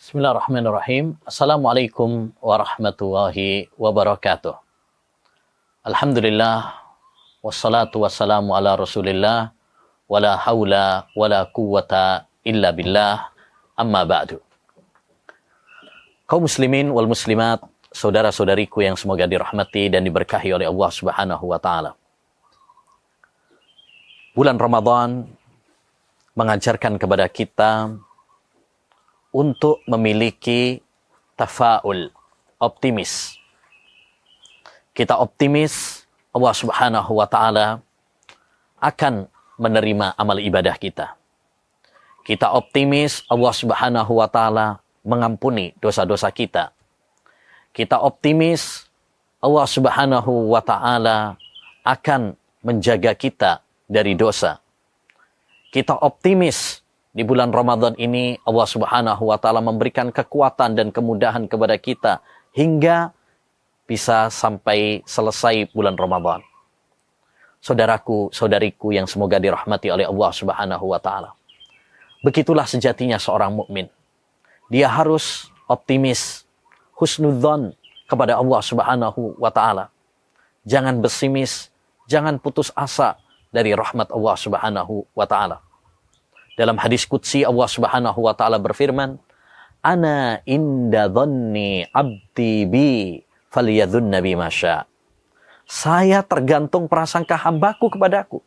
Bismillahirrahmanirrahim. Assalamualaikum warahmatullahi wabarakatuh. Alhamdulillah, wassalatu wassalamu ala rasulillah, wala hawla wala quwwata illa billah, amma ba'du. Kaum muslimin wal muslimat, saudara-saudariku yang semoga dirahmati dan diberkahi oleh Allah Subhanahu wa ta'ala. Bulan Ramadan mengajarkan kepada kita untuk memiliki tafaul, optimis. Kita optimis Allah Subhanahu wa ta'ala akan menerima amal ibadah kita. Kita optimis Allah Subhanahu wa ta'ala mengampuni dosa-dosa kita. Kita optimis Allah Subhanahu wa ta'ala akan menjaga kita dari dosa. Kita optimis di bulan Ramadan ini Allah Subhanahu wa ta'ala memberikan kekuatan dan kemudahan kepada kita hingga bisa sampai selesai bulan Ramadan. Saudaraku, saudariku yang semoga dirahmati oleh Allah Subhanahu wa ta'ala. Begitulah sejatinya seorang mukmin. Dia harus optimis, husnudzon kepada Allah Subhanahu wa ta'ala. Jangan pesimis, jangan putus asa dari rahmat Allah Subhanahu wa ta'ala. Dalam hadis qudsi Allah Subhanahu wa ta'ala berfirman, "Ana inda dhanni 'abdi bi falyadhunna bi masya." Saya tergantung prasangka hambaku kepadaku.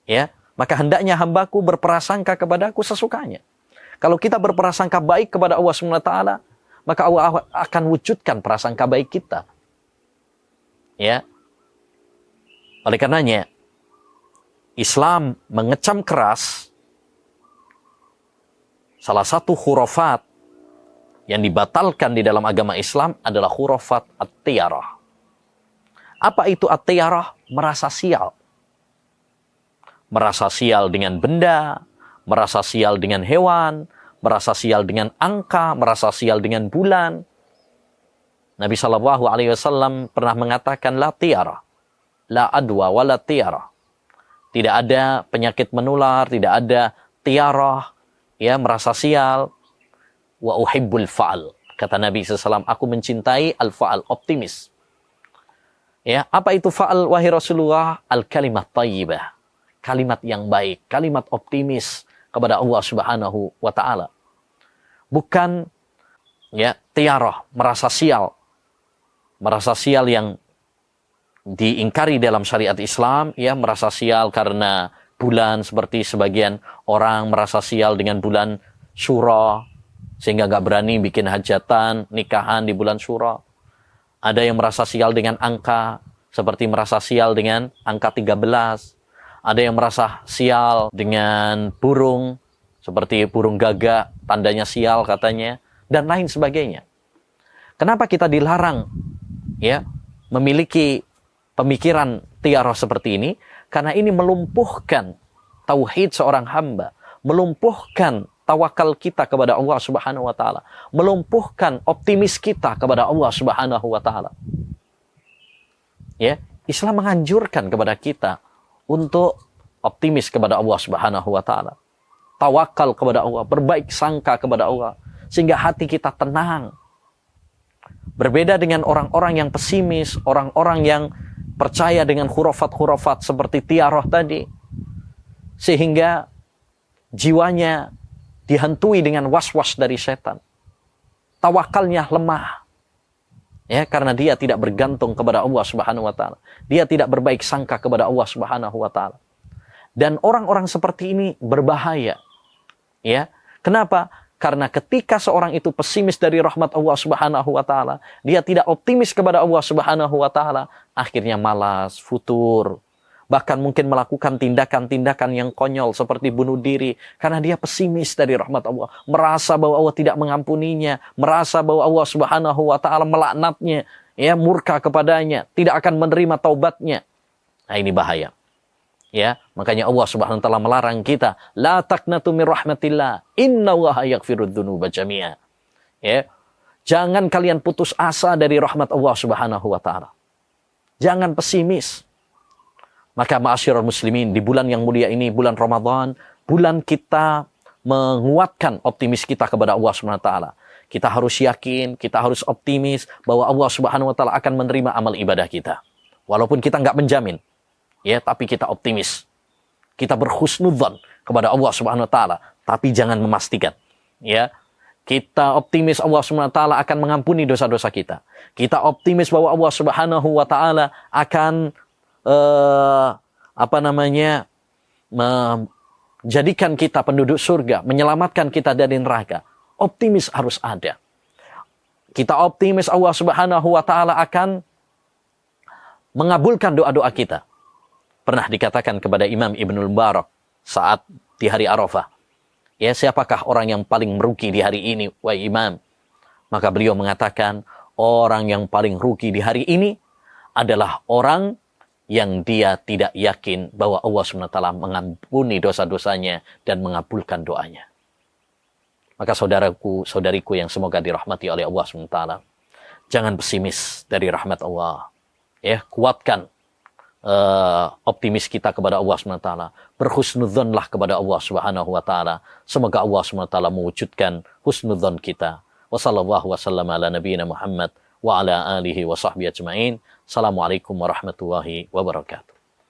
Ya, maka hendaknya hambaku berprasangka kepadaku sesukanya. Kalau kita berprasangka baik kepada Allah Subhanahu wa ta'ala, maka Allah akan wujudkan prasangka baik kita. Ya. Oleh karenanya Islam mengecam keras salah satu khurafat yang dibatalkan di dalam agama Islam adalah khurafat at-tiyarah. Apa itu at-tiyarah? Merasa sial. Merasa sial dengan benda, merasa sial dengan hewan, merasa sial dengan angka, merasa sial dengan bulan. Nabi SAW pernah mengatakan la tiyarah, la adwa wa la tiyarah. Tidak ada penyakit menular, tidak ada tiarah, ya, merasa sial. Wa uhibbul fa'al. Kata Nabi SAW, aku mencintai al-fa'al, optimis. Ya, apa itu fa'al, wahai Rasulullah? Al-kalimat tayyibah. Kalimat yang baik, kalimat optimis kepada Allah Subhanahu wa ta'ala. Bukan ya tiarah, merasa sial. Merasa sial yang diingkari dalam syariat Islam, ya, merasa sial karena bulan, seperti sebagian orang merasa sial dengan bulan Syura sehingga gak berani bikin hajatan, nikahan di bulan Syura. Ada yang merasa sial dengan angka, seperti merasa sial dengan angka 13. Ada yang merasa sial dengan burung, seperti burung gagak, tandanya sial katanya, dan lain sebagainya. Kenapa kita dilarang ya memiliki pemikiran tiarah seperti ini? Karena ini melumpuhkan tauhid seorang hamba, melumpuhkan tawakal kita kepada Allah Subhanahu wa ta'ala, melumpuhkan optimis kita kepada Allah Subhanahu wa ta'ala. Ya, Islam menganjurkan kepada kita untuk optimis kepada Allah Subhanahu wa ta'ala, tawakal kepada Allah, berbaik sangka kepada Allah, sehingga hati kita tenang. Berbeda dengan orang-orang yang pesimis, orang-orang yang percaya dengan khurafat-khurafat seperti tiarah tadi, sehingga jiwanya dihantui dengan was-was dari setan. Tawakalnya lemah. Ya, karena dia tidak bergantung kepada Allah Subhanahu wa ta'ala. Dia tidak berbaik sangka kepada Allah Subhanahu wa ta'ala. Dan orang-orang seperti ini berbahaya. Ya. Kenapa? Karena ketika seorang itu pesimis dari rahmat Allah Subhanahu wa ta'ala, dia tidak optimis kepada Allah Subhanahu wa ta'ala, akhirnya malas, futur, bahkan mungkin melakukan tindakan-tindakan yang konyol seperti bunuh diri, karena dia pesimis dari rahmat Allah, merasa bahwa Allah tidak mengampuninya, merasa bahwa Allah Subhanahu wa ta'ala melaknatnya, ya, murka kepadanya, tidak akan menerima taubatnya. Nah, ini bahaya. Ya, makanya Allah Subhanahu wa taala melarang kita, la taqnatu min rahmatillah, innallaha yaghfirudz dzunuba jami'a. Ya. Jangan kalian putus asa dari rahmat Allah Subhanahu wa taala. Jangan pesimis. Maka ma'asyiral muslimin, di bulan yang mulia ini, bulan Ramadan, bulan kita menguatkan optimis kita kepada Allah Subhanahu wa taala. Kita harus yakin, kita harus optimis bahwa Allah Subhanahu wa taala akan menerima amal ibadah kita. Walaupun kita nggak menjamin, ya, tapi kita optimis. Kita berhusnudzon kepada Allah Subhanahu wa taala, tapi jangan memastikan, ya. Kita optimis Allah Subhanahu wa taala akan mengampuni dosa-dosa kita. Kita optimis bahwa Allah Subhanahu wa taala akan menjadikan kita penduduk surga, menyelamatkan kita dari neraka. Optimis harus ada. Kita optimis Allah Subhanahu wa taala akan mengabulkan doa-doa kita. Pernah dikatakan kepada Imam Ibnul Mubarak saat di hari Arafah, ya, siapakah orang yang paling merugi di hari ini, wahai Imam? Maka beliau mengatakan, orang yang paling rugi di hari ini adalah orang yang dia tidak yakin bahwa Allah SWT mengampuni dosa-dosanya dan mengabulkan doanya. Maka saudaraku, saudariku yang semoga dirahmati oleh Allah SWT, jangan pesimis dari rahmat Allah. Ya, kuatkan optimis kita kepada Allah SWT. Berhusnudzonlah kepada Allah Subhanahu wa taala. Semoga Allah SWT mewujudkan husnudzon kita. Wassallallahu wasallam ala nabiyina Muhammad wa ala alihi wa sahbihi ajma'in. Assalamualaikum warahmatullahi wabarakatuh.